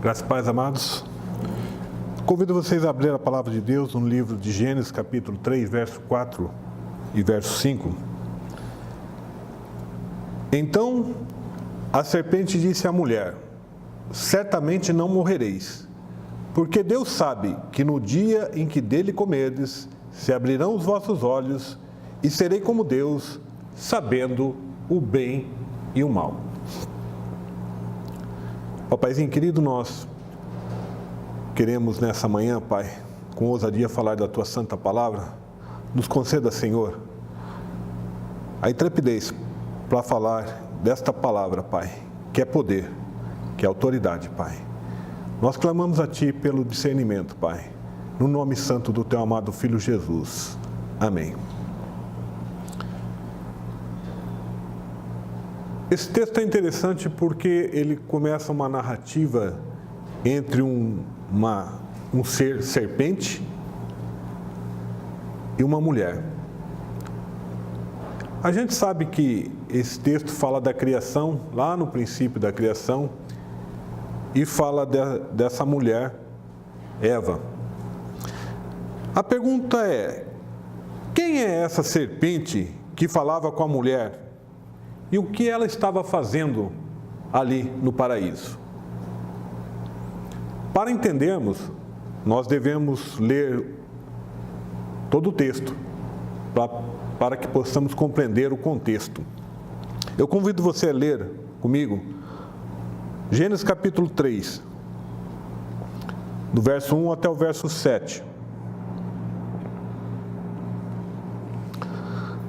Graças e paz, amados. Convido vocês a abrir a palavra de Deus no livro de Gênesis, capítulo 3, verso 4 e verso 5. Então a serpente disse à mulher: certamente não morrereis, porque Deus sabe que no dia em que dele comerdes, se abrirão os vossos olhos, e serei como Deus, sabendo o bem e o mal. Papaizinho querido, nós queremos nessa manhã, Pai, com ousadia falar da Tua santa palavra. Nos conceda, Senhor, a intrepidez para falar desta palavra, Pai, que é poder, que é autoridade, Pai. Nós clamamos a Ti pelo discernimento, Pai, no nome santo do Teu amado Filho Jesus. Amém. Esse texto é interessante porque ele começa uma narrativa entre um ser serpente e uma mulher. A gente sabe que esse texto fala da criação, lá no princípio da criação, e fala dessa mulher, Eva. A pergunta é: quem é essa serpente que falava com a mulher? E o que ela estava fazendo ali no paraíso? Para entendermos, nós devemos ler todo o texto, para que possamos compreender o contexto. Eu convido você a ler comigo Gênesis capítulo 3, do verso 1 até o verso 7.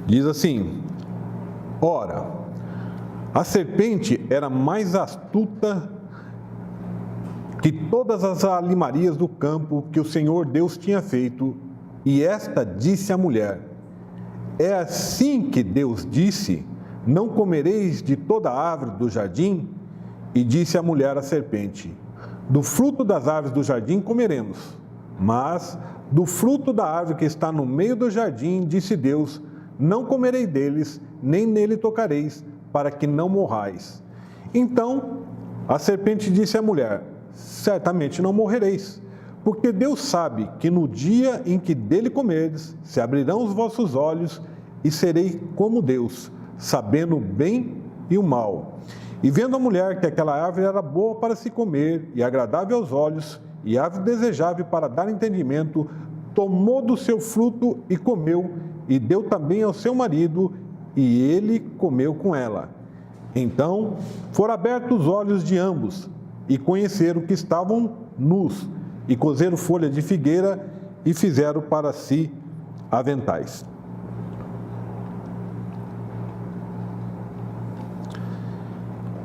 Diz assim: ora, a serpente era mais astuta que todas as alimarias do campo que o Senhor Deus tinha feito, e esta disse à mulher: é assim que Deus disse: não comereis de toda a árvore do jardim? E disse a mulher à serpente: do fruto das árvores do jardim comeremos, mas do fruto da árvore que está no meio do jardim, disse Deus: não comereis deles, nem nele tocareis, para que não morrais. Então a serpente disse à mulher: certamente não morrereis, porque Deus sabe que no dia em que dele comerdes, se abrirão os vossos olhos, e serei como Deus, sabendo o bem e o mal. E vendo a mulher que aquela árvore era boa para se comer, e agradável aos olhos, e árvore desejável para dar entendimento, tomou do seu fruto e comeu, e deu também ao seu marido, e ele comeu com ela. Então foram abertos os olhos de ambos, e conheceram que estavam nus, e cozeram folha de figueira, e fizeram para si aventais.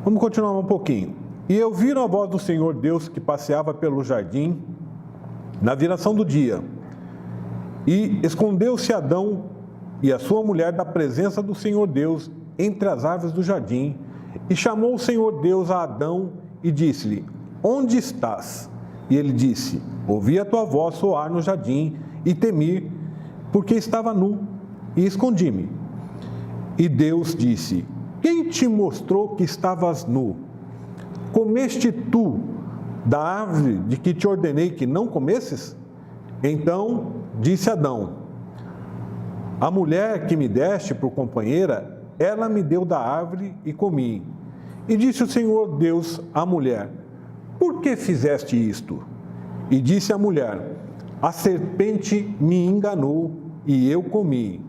Vamos continuar um pouquinho. E ouviram a voz do Senhor Deus que passeava pelo jardim, na viração do dia. E escondeu-se Adão e a sua mulher da presença do Senhor Deus entre as árvores do jardim, e chamou o Senhor Deus a Adão e disse-lhe: onde estás? E ele disse: ouvi a tua voz soar no jardim e temi, porque estava nu, e escondi-me. E Deus disse: quem te mostrou que estavas nu? Comeste tu da árvore de que te ordenei que não comesses? Então disse Adão: a mulher que me deste por companheira, ela me deu da árvore e comi. E disse o Senhor Deus à mulher: por que fizeste isto? E disse a mulher: a serpente me enganou e eu comi.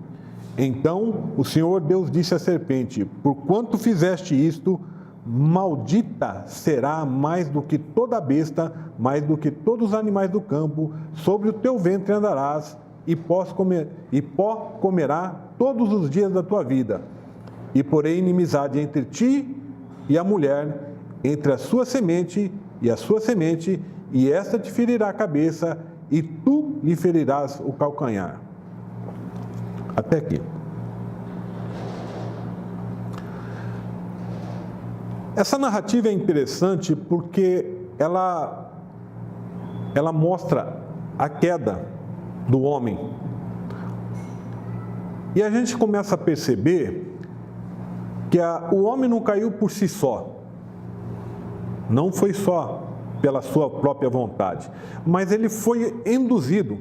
Então o Senhor Deus disse à serpente: porquanto fizeste isto, maldita será mais do que toda besta, mais do que todos os animais do campo, sobre o teu ventre andarás, e pó comerá todos os dias da tua vida. E porém inimizade entre ti e a mulher, entre a sua semente e a sua semente, e esta te ferirá a cabeça, e tu lhe ferirás o calcanhar. Até aqui. Essa narrativa é interessante porque ela mostra a queda do homem. E a gente começa a perceber que o homem não caiu por si só. Não foi só pela sua própria vontade, mas ele foi induzido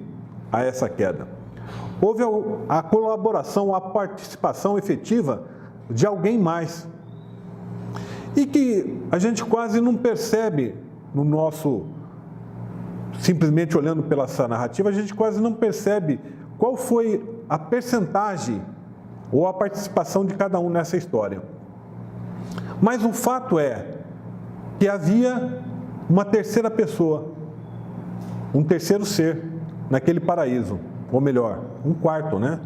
a essa queda. Houve a colaboração, a participação efetiva de alguém mais, e que a gente quase não percebe no nosso, simplesmente olhando pela essa narrativa, a gente quase não percebe qual foi a percentagem ou a participação de cada um nessa história. Mas o fato é que havia uma terceira pessoa, um terceiro ser naquele paraíso, ou melhor, um quarto, né?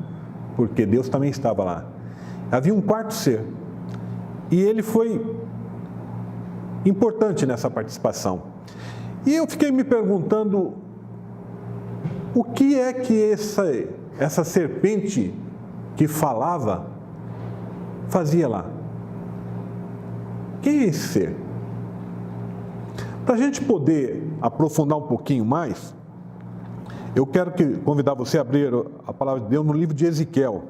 Porque Deus também estava lá. Havia um quarto ser, e ele foi importante nessa participação. E eu fiquei me perguntando, o que é que essa serpente que falava fazia lá? Quem é esse ser? Para a gente poder aprofundar um pouquinho mais, eu quero convidar você a abrir a palavra de Deus no livro de Ezequiel,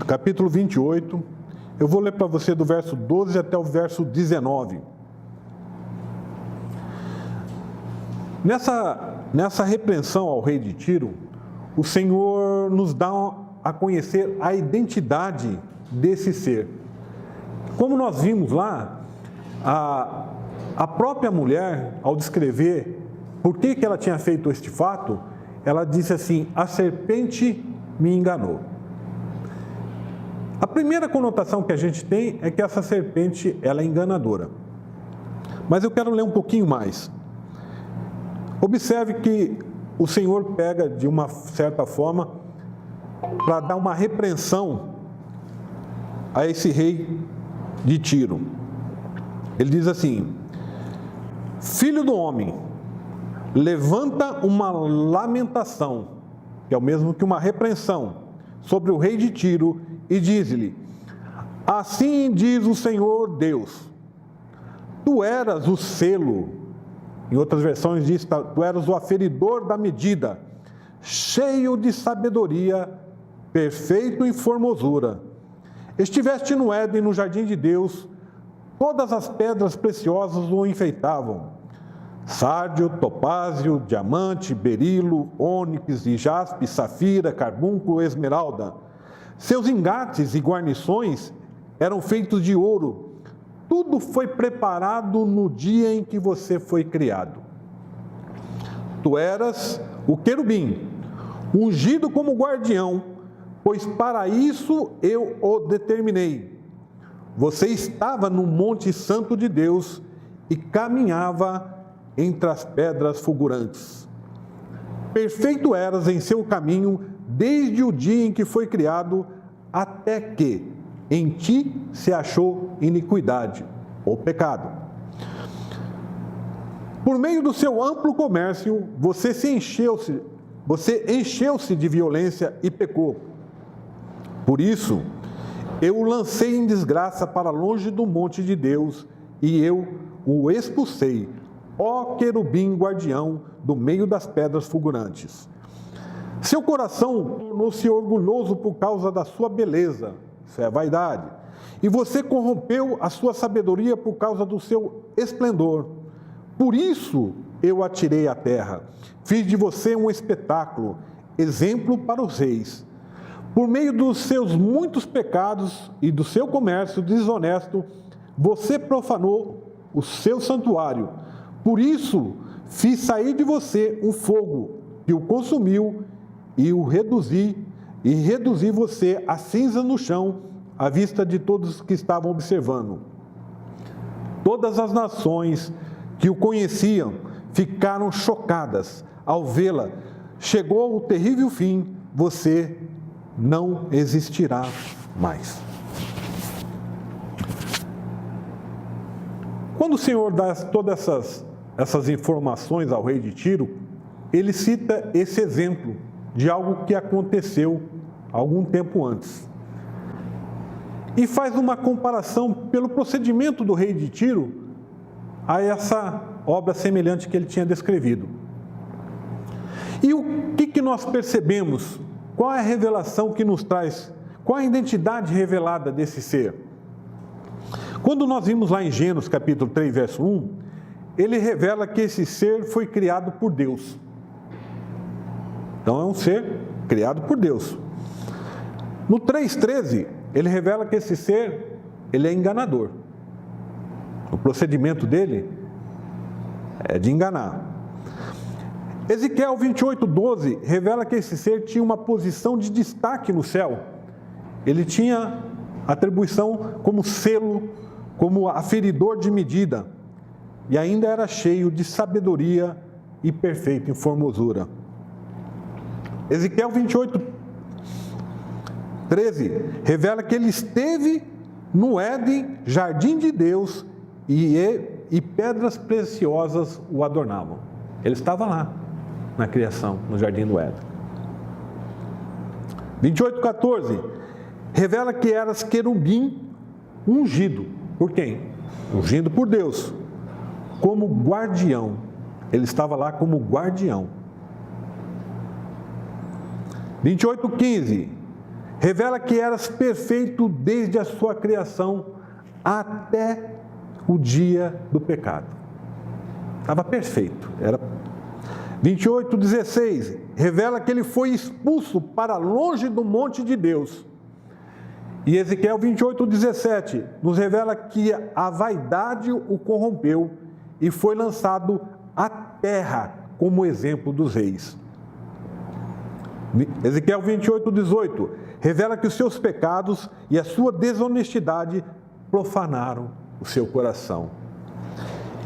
capítulo 28, eu vou ler para você do verso 12 até o verso 19. Nessa repreensão ao rei de Tiro, o Senhor nos dá a conhecer a identidade desse ser. Como nós vimos lá, a própria mulher, ao descrever por que ela tinha feito este fato, ela disse assim: a serpente me enganou. A primeira conotação que a gente tem é que essa serpente ela é enganadora. Mas eu quero ler um pouquinho mais. Observe que o Senhor pega de uma certa forma para dar uma repreensão a esse rei de Tiro. Ele diz assim: filho do homem, levanta uma lamentação, que é o mesmo que uma repreensão, sobre o rei de Tiro, e diz-lhe: assim diz o Senhor Deus, tu eras o selo, em outras versões diz, tu eras o aferidor da medida, cheio de sabedoria, perfeito em formosura. Estiveste no Éden, no jardim de Deus, todas as pedras preciosas o enfeitavam: sárdio, topázio, diamante, berilo, ônix e jaspe, safira, carbúnculo, esmeralda. Seus engates e guarnições eram feitos de ouro. Tudo foi preparado no dia em que você foi criado. Tu eras o querubim, ungido como guardião, pois para isso eu o determinei. Você estava no monte santo de Deus e caminhava entre as pedras fulgurantes. Perfeito eras em seu caminho desde o dia em que foi criado, até que em ti se achou iniquidade ou pecado. Por meio do seu amplo comércio, você encheu-se de violência e pecou. Por isso, eu o lancei em desgraça para longe do monte de Deus, e eu o expulsei, ó querubim guardião, do meio das pedras fulgurantes. Seu coração tornou-se orgulhoso por causa da sua beleza, isso é vaidade, e você corrompeu a sua sabedoria por causa do seu esplendor. Por isso eu a tirei à terra, fiz de você um espetáculo, exemplo para os reis. Por meio dos seus muitos pecados e do seu comércio desonesto, você profanou o seu santuário. Por isso fiz sair de você um fogo que o consumiu e reduzi você a cinza no chão, à vista de todos que estavam observando. Todas as nações que o conheciam ficaram chocadas ao vê-la. Chegou o terrível fim, você não existirá mais. Quando o Senhor dá todas essas informações ao rei de Tiro, ele cita esse exemplo de algo que aconteceu algum tempo antes. E faz uma comparação pelo procedimento do rei de Tiro a essa obra semelhante que ele tinha descrevido. E o que nós percebemos? Qual é a revelação que nos traz? Qual a identidade revelada desse ser? Quando nós vimos lá em Gênesis capítulo 3, verso 1, ele revela que esse ser foi criado por Deus. Então é um ser criado por Deus. No 3,13, ele revela que esse ser, ele é enganador. O procedimento dele é de enganar. Ezequiel 28,12 revela que esse ser tinha uma posição de destaque no céu. Ele tinha atribuição como selo, como aferidor de medida, e ainda era cheio de sabedoria e perfeito em formosura. Ezequiel 28,13 revela que ele esteve no Éden, jardim de Deus, e pedras preciosas o adornavam. Ele estava lá, na criação, no jardim do Éden. 28,14 revela que eras querubim ungido. Por quem? Ungido por Deus, como guardião. Ele estava lá como guardião. 28,15 revela que eras perfeito desde a sua criação até o dia do pecado. Estava perfeito. 28,16 revela que ele foi expulso para longe do monte de Deus. E Ezequiel 28,17 nos revela que a vaidade o corrompeu e foi lançado à terra como exemplo dos reis. Ezequiel 28,18 revela que os seus pecados e a sua desonestidade profanaram o seu coração.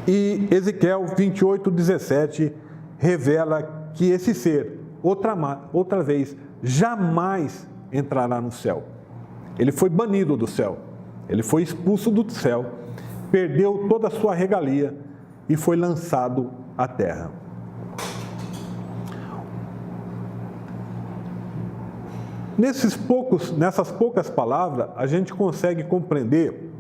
E Ezequiel 28,17 revela que esse ser, outra vez, jamais entrará no céu. Ele foi banido do céu, ele foi expulso do céu, perdeu toda a sua regalia e foi lançado à terra. Nessas poucas palavras, a gente consegue compreender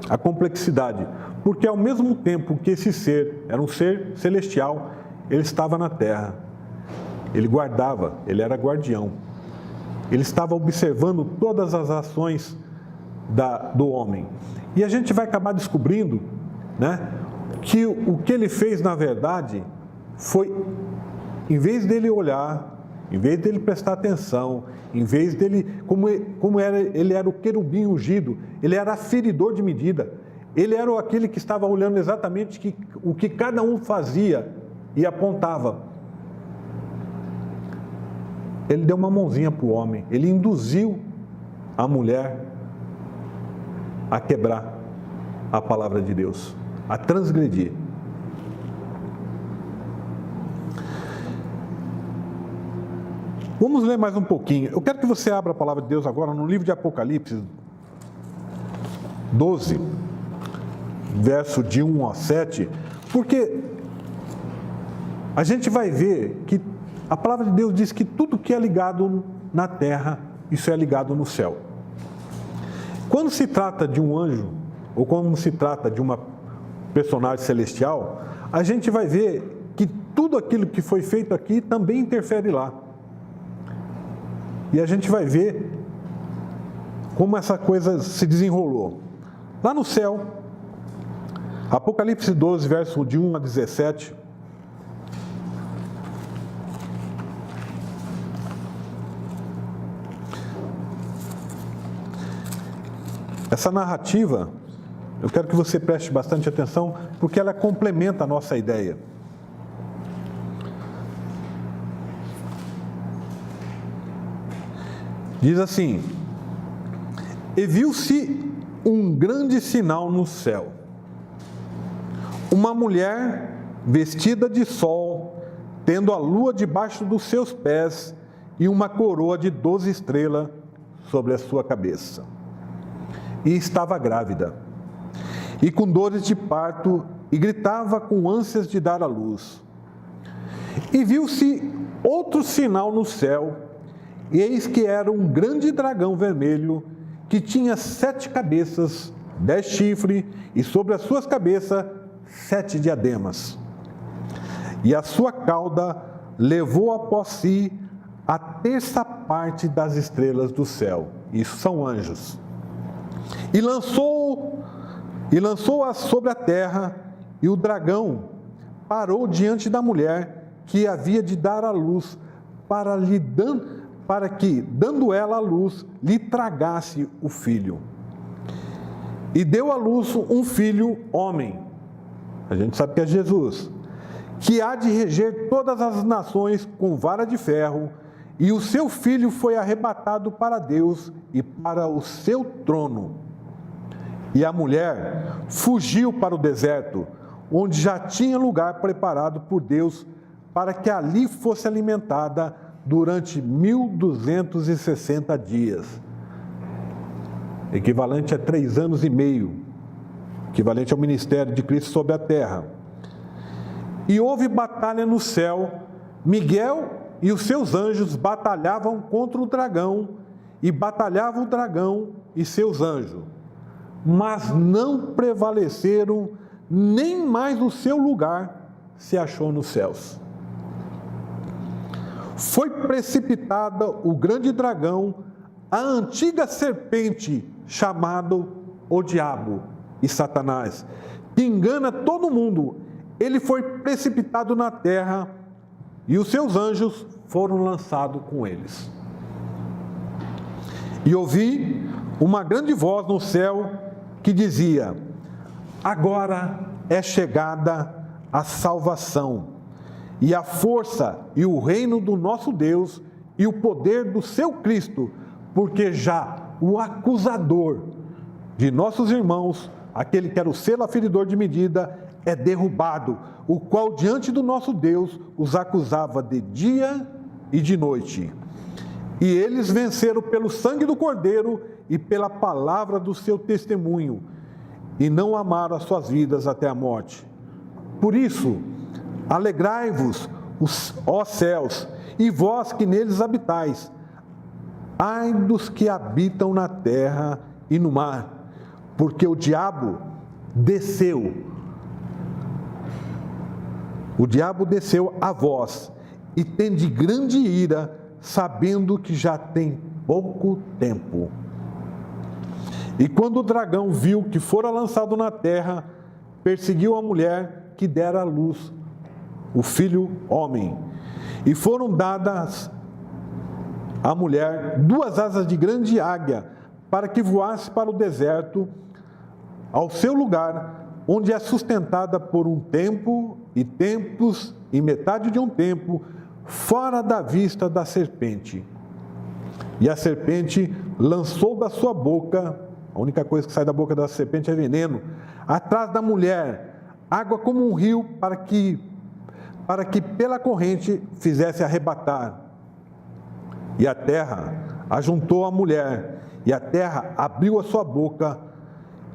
a complexidade, porque ao mesmo tempo que esse ser era um ser celestial, ele estava na terra, ele guardava, ele era guardião, ele estava observando todas as ações do homem. E a gente vai acabar descobrindo, né, que o que ele fez na verdade foi, em vez dele olhar, em vez dele prestar atenção, em vez dele, ele era o querubim ungido, ele era aferidor de medida, ele era aquele que estava olhando exatamente o que cada um fazia e apontava. Ele deu uma mãozinha para o homem, ele induziu a mulher a quebrar a palavra de Deus, a transgredir. Vamos ler mais um pouquinho. Eu quero que você abra a palavra de Deus agora no livro de Apocalipse 12, verso de 1 a 7, porque a gente vai ver que a palavra de Deus diz que tudo que é ligado na terra, isso é ligado no céu. Quando se trata de um anjo, ou quando se trata de uma personagem celestial, a gente vai ver que tudo aquilo que foi feito aqui também interfere lá. E a gente vai ver como essa coisa se desenrolou. Lá no céu, Apocalipse 12, verso de 1 a 17. Essa narrativa, eu quero que você preste bastante atenção, porque ela complementa a nossa ideia. Diz assim: e viu-se um grande sinal no céu, uma mulher vestida de sol, tendo a lua debaixo dos seus pés e uma coroa de 12 estrelas sobre a sua cabeça. E estava grávida, e com dores de parto, e gritava com ânsias de dar à luz. E viu-se outro sinal no céu, e eis que era um grande dragão vermelho, que tinha 7 cabeças, 10 chifres, e sobre as suas cabeças 7 diademas. E a sua cauda levou após si a terça parte das estrelas do céu. Isso são anjos. E lançou e lançou-a sobre a terra, e o dragão parou diante da mulher que havia de dar à luz, para que, dando ela à luz, lhe tragasse o filho. E deu à luz um filho homem, a gente sabe que é Jesus, que há de reger todas as nações com vara de ferro, e o seu filho foi arrebatado para Deus e para o seu trono. E a mulher fugiu para o deserto, onde já tinha lugar preparado por Deus, para que ali fosse alimentada durante 1260 dias. Equivalente a 3 anos e meio, equivalente ao ministério de Cristo sobre a terra. E houve batalha no céu, Miguel e os seus anjos batalhavam contra o dragão, e batalhava o dragão e seus anjos, mas não prevaleceram, nem mais o seu lugar se achou nos céus. Foi precipitada o grande dragão, a antiga serpente, chamado o diabo e Satanás, que engana todo mundo. Ele foi precipitado na terra, e os seus anjos foram lançados com eles. E ouvi uma grande voz no céu que dizia: agora é chegada a salvação, e a força e o reino do nosso Deus e o poder do seu Cristo, porque já o acusador de nossos irmãos, aquele que era o selo aferidor de medida, é derrubado, o qual diante do nosso Deus os acusava de dia e de noite. E eles venceram pelo sangue do Cordeiro e pela palavra do seu testemunho, e não amaram as suas vidas até a morte. Por isso, alegrai-vos, ó céus, e vós que neles habitais. Ai dos que habitam na terra e no mar, porque o diabo desceu a vós, e tende grande ira, sabendo que já tem pouco tempo. E quando o dragão viu que fora lançado na terra, perseguiu a mulher que dera à luz o filho homem, e foram dadas à mulher 2 asas de grande águia, para que voasse para o deserto, ao seu lugar, onde é sustentada por um tempo e tempos e metade de um tempo, fora da vista da serpente. E a serpente lançou da sua boca, a única coisa que sai da boca da serpente é veneno, atrás da mulher, água como um rio, para que pela corrente fizesse arrebatar. E a terra ajuntou a mulher, e a terra abriu a sua boca,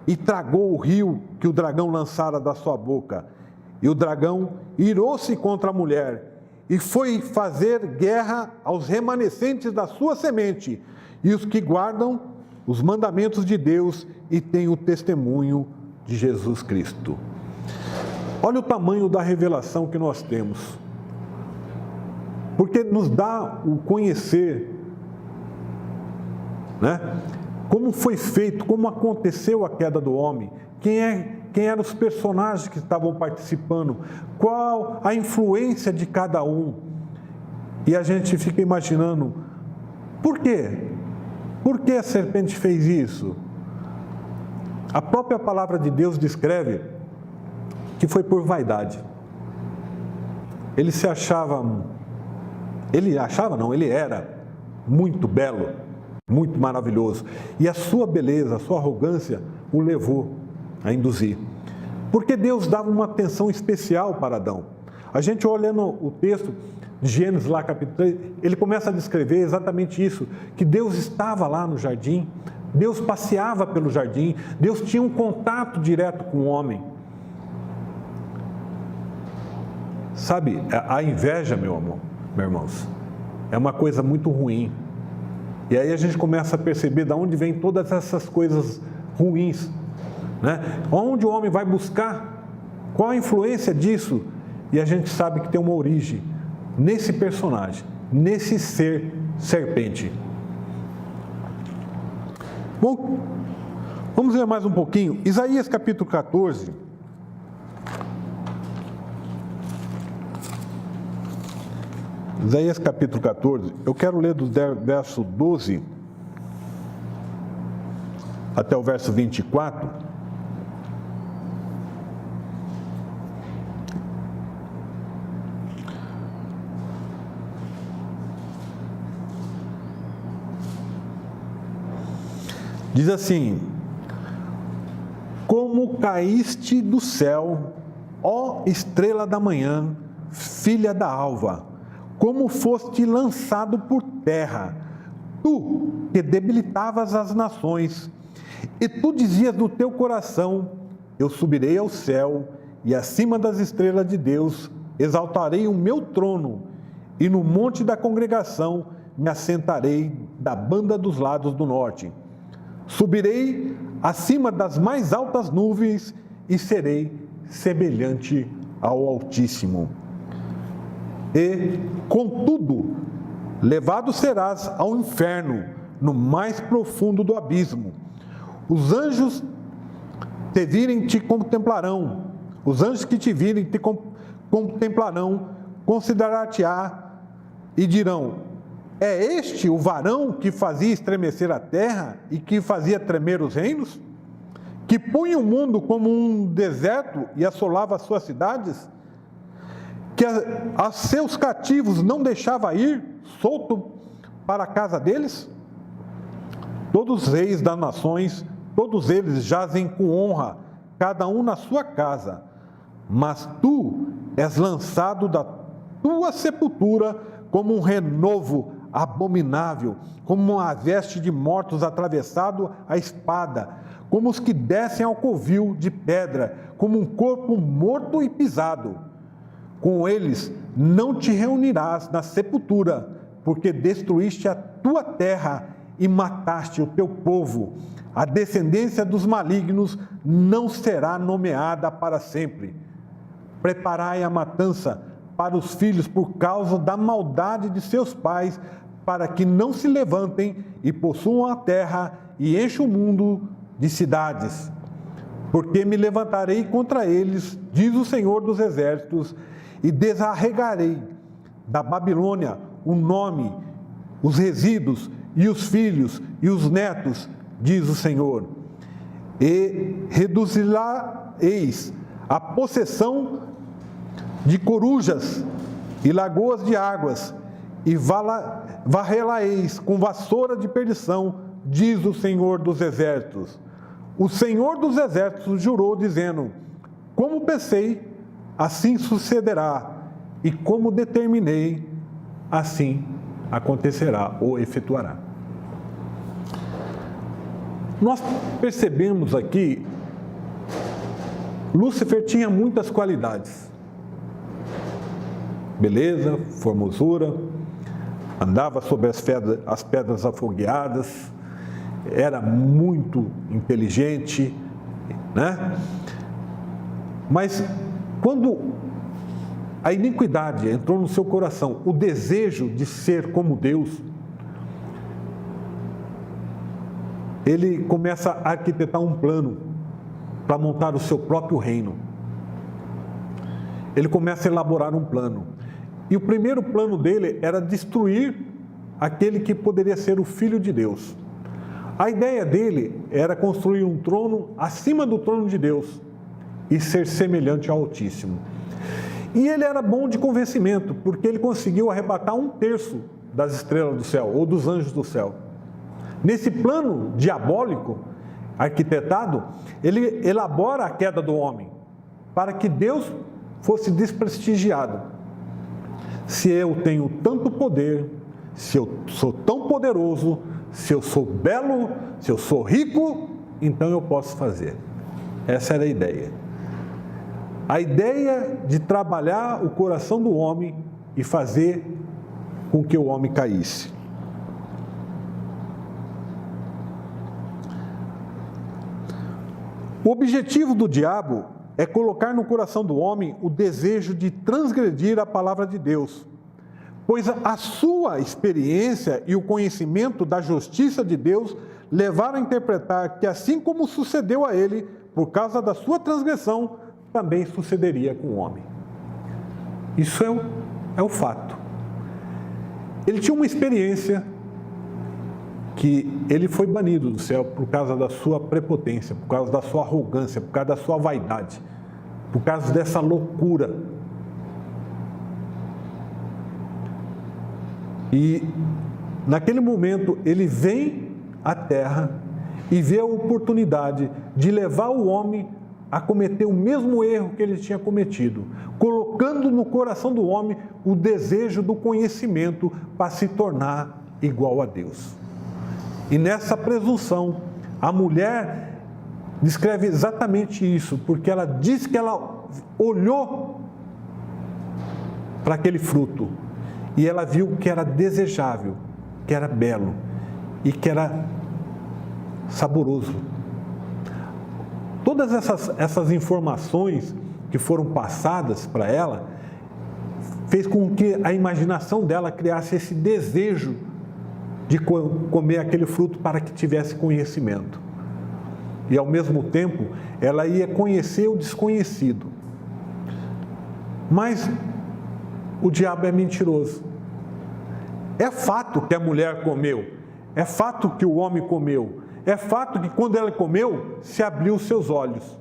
e tragou o rio que o dragão lançara da sua boca. E o dragão irou-se contra a mulher, e foi fazer guerra aos remanescentes da sua semente, e os que guardam os mandamentos de Deus e têm o testemunho de Jesus Cristo. Olha o tamanho da revelação que nós temos, porque nos dá o conhecer, né? Como foi feito, como aconteceu a queda do homem, quem eram os personagens que estavam participando, qual a influência de cada um. E a gente fica imaginando, por quê? Por que a serpente fez isso? A própria palavra de Deus descreve que foi por vaidade. Ele era muito belo, muito maravilhoso. E a sua beleza, a sua arrogância o levou a induzir. Porque Deus dava uma atenção especial para Adão. A gente olhando o texto de Gênesis lá, capítulo 3, ele começa a descrever exatamente isso, que Deus estava lá no jardim, Deus passeava pelo jardim, Deus tinha um contato direto com o homem. Sabe, a inveja, meus irmãos, é uma coisa muito ruim. E aí a gente começa a perceber de onde vem todas essas coisas ruins, né? Onde o homem vai buscar, qual a influência disso? E a gente sabe que tem uma origem nesse personagem, nesse ser serpente. Bom, Vamos ver mais um pouquinho. Isaías capítulo 14. Isaías capítulo 14. Eu quero ler do verso 12 até o verso 24. Diz assim: como caíste do céu, ó estrela da manhã, filha da alva, como foste lançado por terra, tu que debilitavas as nações, e tu dizias no teu coração: eu subirei ao céu, e acima das estrelas de Deus exaltarei o meu trono, e no monte da congregação me assentarei da banda dos lados do norte. Subirei acima das mais altas nuvens e serei semelhante ao Altíssimo. E, contudo, levado serás ao inferno, no mais profundo do abismo. Os anjos te virem te contemplarão, os anjos que te virem te contemplarão, considerar-te-á e dirão: é este o varão que fazia estremecer a terra e que fazia tremer os reinos? Que punha o mundo como um deserto e assolava as suas cidades? Que a seus cativos não deixava ir solto para a casa deles? Todos os reis das nações, todos eles jazem com honra, cada um na sua casa. Mas tu és lançado da tua sepultura como um renovo abominável, como uma veste de mortos atravessado à espada, como os que descem ao covil de pedra, como um corpo morto e pisado. Com eles não te reunirás na sepultura, porque destruíste a tua terra e mataste o teu povo. A descendência dos malignos não será nomeada para sempre. Preparai a matança para os filhos por causa da maldade de seus pais, para que não se levantem e possuam a terra e encham o mundo de cidades. Porque me levantarei contra eles, diz o Senhor dos Exércitos, e desarregarei da Babilônia o nome, os resíduos, e os filhos, e os netos, diz o Senhor. E reduzir-eis a possessão de corujas e lagoas de águas, e varrê-la-eis com vassoura de perdição, diz o Senhor dos Exércitos. O Senhor dos Exércitos jurou, dizendo: como pensei, assim sucederá, e como determinei, assim acontecerá ou efetuará. Nós percebemos aqui, Lúcifer tinha muitas qualidades. Beleza, formosura, andava sobre as pedras afogueadas, era muito inteligente, né? Mas quando a iniquidade entrou no seu coração, o desejo de ser como Deus, ele começa a arquitetar um plano para montar o seu próprio reino. Ele começa a elaborar um plano. E o primeiro plano dele era destruir aquele que poderia ser o Filho de Deus. A ideia dele era construir um trono acima do trono de Deus e ser semelhante ao Altíssimo. E ele era bom de convencimento, porque ele conseguiu arrebatar 1/3 das estrelas do céu, ou dos anjos do céu. Nesse plano diabólico, arquitetado, ele elabora a queda do homem, para que Deus fosse desprestigiado. Se eu tenho tanto poder, se eu sou tão poderoso, se eu sou belo, se eu sou rico, então eu posso fazer. Essa era a ideia. A ideia de trabalhar o coração do homem e fazer com que o homem caísse. O objetivo do diabo é colocar no coração do homem o desejo de transgredir a palavra de Deus, pois a sua experiência e o conhecimento da justiça de Deus levaram a interpretar que assim como sucedeu a ele, por causa da sua transgressão, também sucederia com o homem. Isso é o fato. Ele tinha uma experiência que ele foi banido do céu por causa da sua prepotência, por causa da sua arrogância, por causa da sua vaidade, por causa dessa loucura. E naquele momento ele vem à terra e vê a oportunidade de levar o homem a cometer o mesmo erro que ele tinha cometido, colocando no coração do homem o desejo do conhecimento para se tornar igual a Deus. E nessa presunção, a mulher descreve exatamente isso, porque ela diz que ela olhou para aquele fruto e ela viu que era desejável, que era belo e que era saboroso. Todas essas informações que foram passadas para ela fez com que a imaginação dela criasse esse desejo de comer aquele fruto para que tivesse conhecimento. E ao mesmo tempo, ela ia conhecer o desconhecido. Mas o diabo é mentiroso. É fato que a mulher comeu, é fato que o homem comeu, é fato que quando ela comeu, se abriu os seus olhos.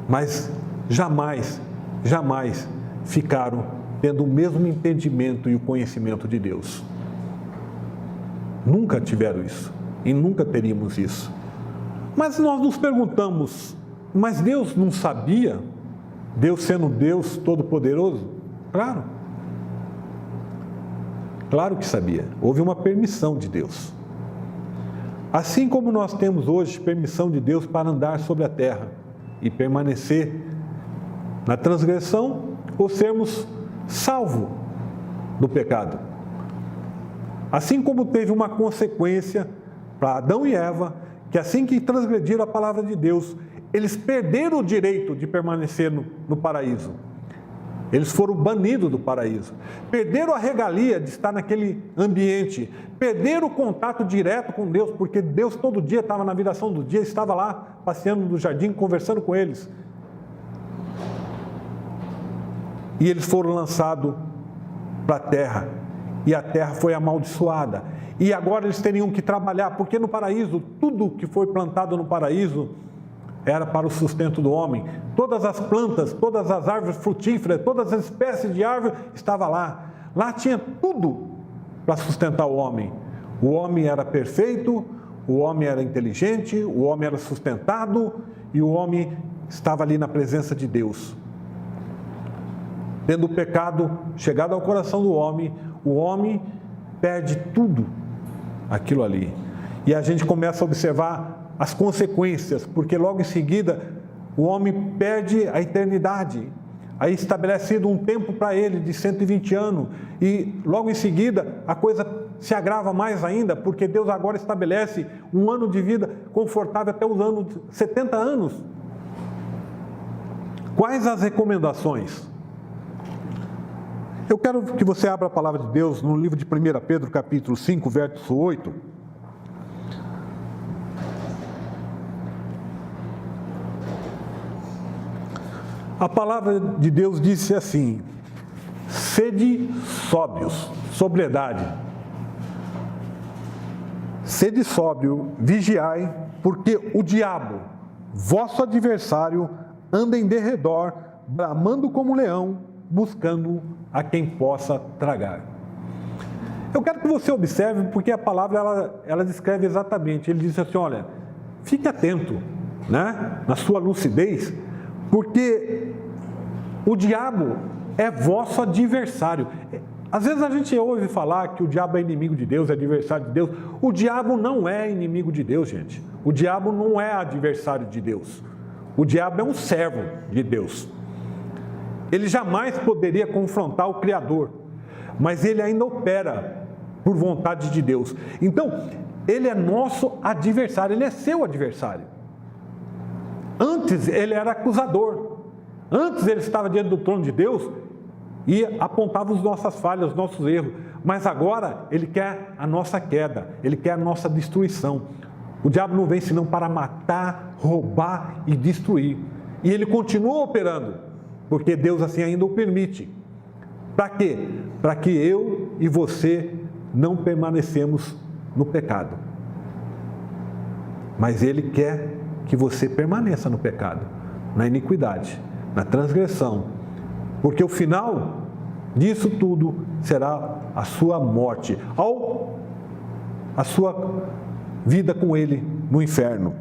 Mas jamais ficaram tendo o mesmo entendimento e o conhecimento de Deus. Nunca tiveram isso e nunca teríamos isso. Mas nós nos perguntamos, mas Deus não sabia? Deus sendo Deus Todo-Poderoso? Claro que sabia. Houve uma permissão de Deus. Assim como nós temos hoje permissão de Deus para andar sobre a terra e permanecer na transgressão ou sermos salvos do pecado. Assim como teve uma consequência para Adão e Eva, que assim que transgrediram a palavra de Deus, eles perderam o direito de permanecer no paraíso. Eles foram banidos do paraíso. Perderam a regalia de estar naquele ambiente. Perderam o contato direto com Deus, porque Deus todo dia estava na viração do dia, estava lá passeando no jardim, conversando com eles. E eles foram lançados para a terra. E a terra foi amaldiçoada. E agora eles teriam que trabalhar, porque no paraíso, tudo que foi plantado no paraíso era para o sustento do homem. Todas as plantas, todas as árvores frutíferas, todas as espécies de árvore estavam lá. Lá tinha tudo para sustentar o homem. O homem era perfeito, o homem era inteligente, o homem era sustentado e o homem estava ali na presença de Deus. Tendo o pecado chegado ao coração do homem, o homem perde tudo aquilo ali. E a gente começa a observar as consequências, porque logo em seguida o homem perde a eternidade. Aí estabelecido um tempo para ele de 120 anos, e logo em seguida a coisa se agrava mais ainda, porque Deus agora estabelece um ano de vida confortável até os anos 70 anos. Quais as recomendações? Eu quero que você abra a palavra de Deus no livro de 1 Pedro, capítulo 5, verso 8. A palavra de Deus disse assim: sede sóbrios, sobriedade. Sede sóbrio, vigiai, porque o diabo, vosso adversário, anda em derredor, bramando como leão, buscando a quem possa tragar. Eu quero que você observe, porque a palavra ela descreve exatamente. Ele diz assim: olha, fique atento, né, na sua lucidez, porque o diabo é vosso adversário. Às vezes a gente ouve falar que o diabo é inimigo de Deus, é adversário de Deus. O diabo não é inimigo de Deus, gente. O diabo não é adversário de Deus. O diabo é um servo de Deus. Ele jamais poderia confrontar o Criador, mas ele ainda opera por vontade de Deus. Então, ele é nosso adversário, ele é seu adversário. Antes ele era acusador, antes ele estava diante do trono de Deus e apontava as nossas falhas, os nossos erros. Mas agora ele quer a nossa queda, ele quer a nossa destruição. O diabo não vem senão para matar, roubar e destruir. E ele continua operando, porque Deus assim ainda o permite. Para quê? Para que eu e você não permanecemos no pecado. Mas ele quer que você permaneça no pecado, na iniquidade, na transgressão. Porque o final disso tudo será a sua morte, ou a sua vida com ele no inferno.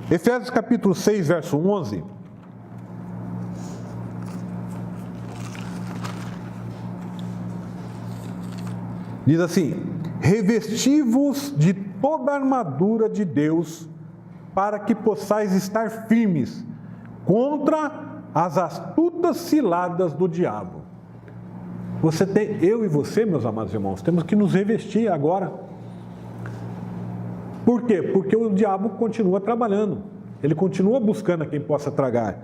Efésios capítulo 6, verso 11. Diz assim: revesti-vos de toda a armadura de Deus, para que possais estar firmes contra as astutas ciladas do diabo. Eu e você, meus amados irmãos, temos que nos revestir agora. Por quê? Porque o diabo continua trabalhando, ele continua buscando a quem possa tragar.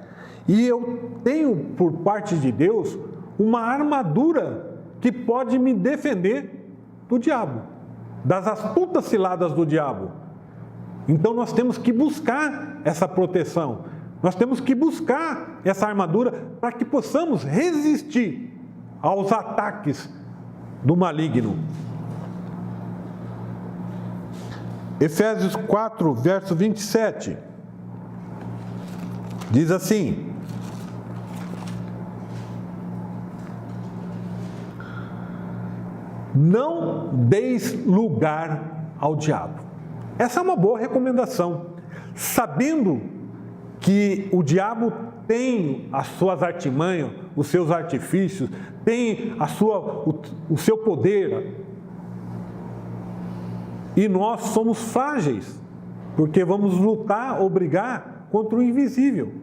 E eu tenho, por parte de Deus, uma armadura que pode me defender do diabo, das astutas ciladas do diabo. Então nós temos que buscar essa proteção, nós temos que buscar essa armadura para que possamos resistir aos ataques do maligno. Efésios 4, verso 27, diz assim: não deis lugar ao diabo. Essa é uma boa recomendação. Sabendo que o diabo tem as suas artimanhas, os seus artifícios, tem o seu poder. E nós somos frágeis, porque vamos lutar ou brigar contra o invisível.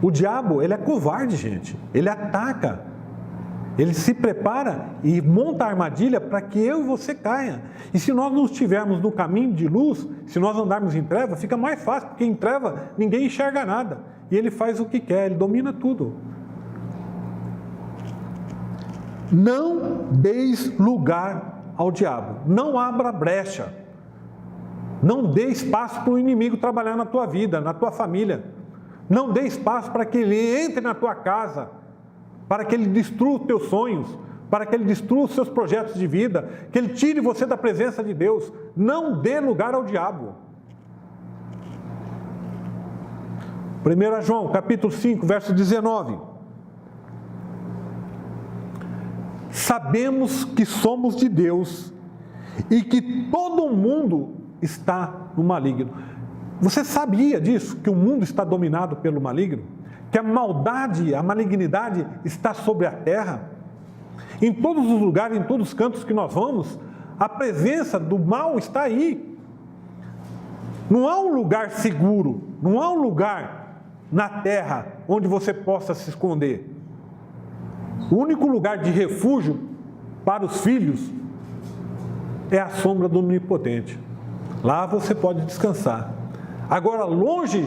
O diabo, ele é covarde, gente. Ele ataca. Ele se prepara e monta a armadilha para que eu e você caia. E se nós não estivermos no caminho de luz, se nós andarmos em treva, fica mais fácil, porque em treva ninguém enxerga nada. E ele faz o que quer, ele domina tudo. Não deis lugar ao diabo. Não abra brecha. Não dê espaço para o inimigo trabalhar na tua vida, na tua família. Não dê espaço para que ele entre na tua casa, para que ele destrua os teus sonhos, para que ele destrua os seus projetos de vida, que ele tire você da presença de Deus. Não dê lugar ao diabo. 1 João, capítulo 5, verso 19. Sabemos que somos de Deus e que todo mundo está no maligno. Você sabia disso? Que o mundo está dominado pelo maligno? Que a maldade, a malignidade está sobre a terra? Em todos os lugares, em todos os cantos que nós vamos, a presença do mal está aí. Não há um lugar seguro, não há um lugar na terra onde você possa se esconder. O único lugar de refúgio para os filhos é a sombra do Onipotente. Lá você pode descansar. Agora, longe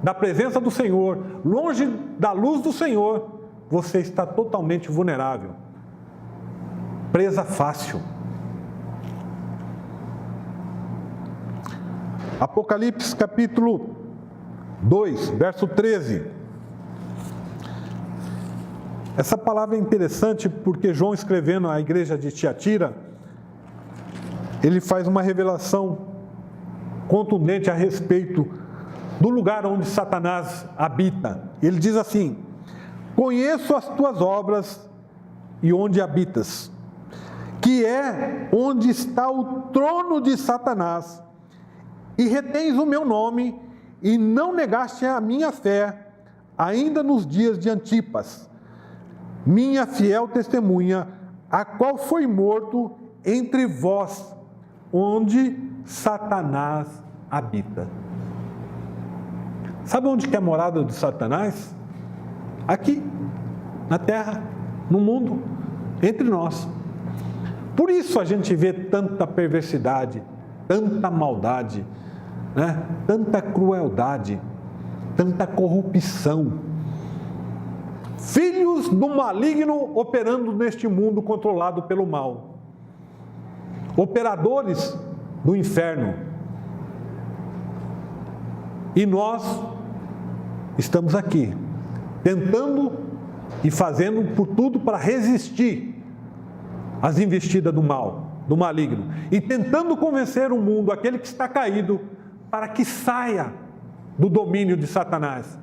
da presença do Senhor, longe da luz do Senhor, você está totalmente vulnerável. Presa fácil. Apocalipse capítulo 2, verso 13. Essa palavra é interessante porque João, escrevendo à igreja de Tiatira, ele faz uma revelação contundente a respeito do lugar onde Satanás habita. Ele diz assim: conheço as tuas obras e onde habitas, que é onde está o trono de Satanás, e retens o meu nome, e não negaste a minha fé, ainda nos dias de Antipas, minha fiel testemunha, a qual foi morto entre vós, onde Satanás habita. Sabe onde que é a morada de Satanás? Aqui, na terra, no mundo, entre nós. Por isso a gente vê tanta perversidade, tanta maldade, né? Tanta crueldade, tanta corrupção. filhos do maligno operando neste mundo controlado pelo mal, operadores do inferno. E nós estamos aqui, tentando e fazendo por tudo para resistir às investidas do mal, do maligno, e tentando convencer o mundo, aquele que está caído, para que saia do domínio de Satanás.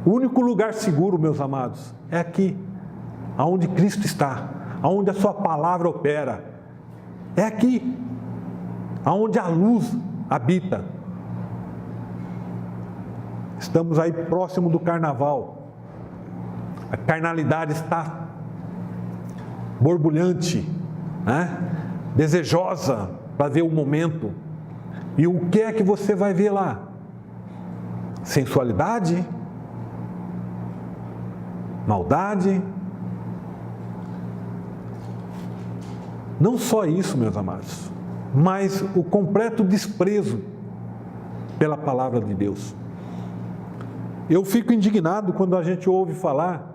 O único lugar seguro, meus amados, é aqui, aonde Cristo está, aonde a sua palavra opera. É aqui, aonde a luz habita. Estamos aí próximo do carnaval. A carnalidade está borbulhante, né? Desejosa para ver o momento. E o que é que você vai ver lá? Sensualidade? Maldade? Não só isso, meus amados, mas o completo desprezo pela palavra de Deus. Eu fico indignado quando a gente ouve falar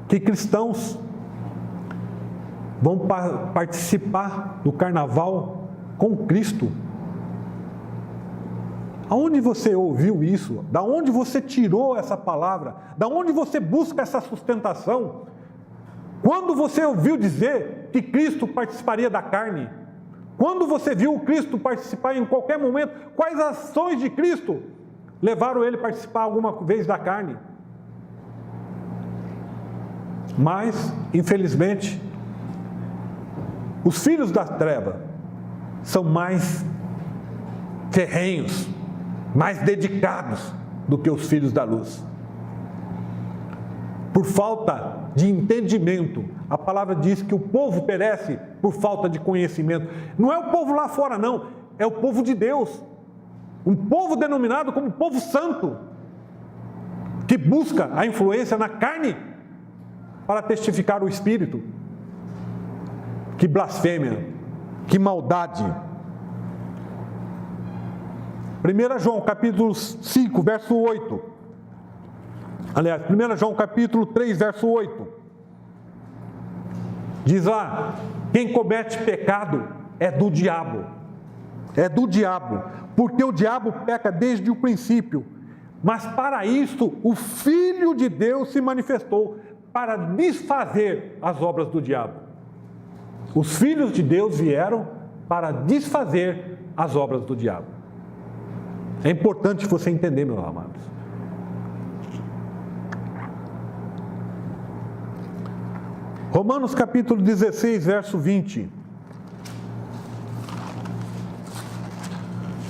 que cristãos vão participar do carnaval com Cristo. Aonde você ouviu isso? Da onde você tirou essa palavra? Da onde você busca essa sustentação? Quando você ouviu dizer que Cristo participaria da carne? Quando você viu Cristo participar em qualquer momento? Quais ações de Cristo levaram ele a participar alguma vez da carne? Mas, infelizmente, os filhos da treva são mais ferrenhos, mais dedicados do que os filhos da luz. Por falta de entendimento, a palavra diz que o povo perece por falta de conhecimento. Não é o povo lá fora, não, é o povo de Deus. Um povo denominado como povo santo, que busca a influência na carne para testificar o Espírito. Que blasfêmia, que maldade. 1 João capítulo 5, verso 8. Aliás, 1 João capítulo 3, verso 8. Diz lá: quem comete pecado é do diabo. É do diabo, porque o diabo peca desde o princípio. Mas para isso o Filho de Deus se manifestou, para desfazer as obras do diabo. Os filhos de Deus vieram para desfazer as obras do diabo. É importante você entender, meus amados. Romanos capítulo 16, verso 20.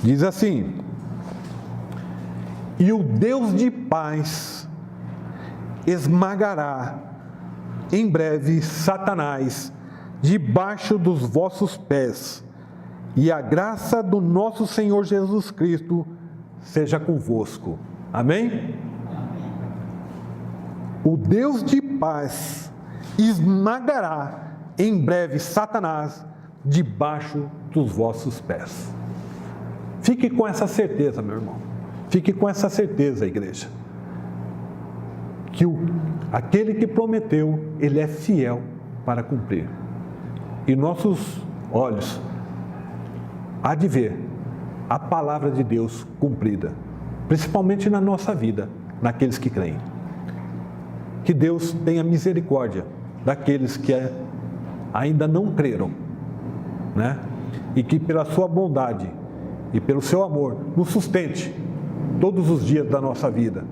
Diz assim: e o Deus de paz esmagará em breve Satanás debaixo dos vossos pés, e a graça do nosso Senhor Jesus Cristo seja convosco. Amém? O Deus de paz esmagará em breve Satanás debaixo dos vossos pés. Fique com essa certeza, meu irmão. Fique com essa certeza, igreja. Que aquele que prometeu, ele é fiel para cumprir. E nossos olhos há de ver a palavra de Deus cumprida, principalmente na nossa vida, naqueles que creem. Que Deus tenha misericórdia daqueles que ainda não creram, né? E que pela sua bondade e pelo seu amor nos sustente todos os dias da nossa vida,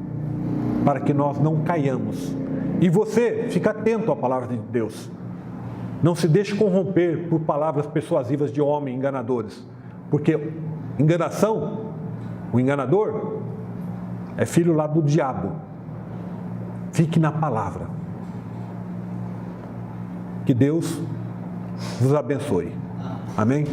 para que nós não caiamos. E você, fica atento à palavra de Deus. Não se deixe corromper por palavras persuasivas de homens enganadores, porque enganação, o enganador, é filho lá do diabo. Fique na palavra. Que Deus vos abençoe. Amém?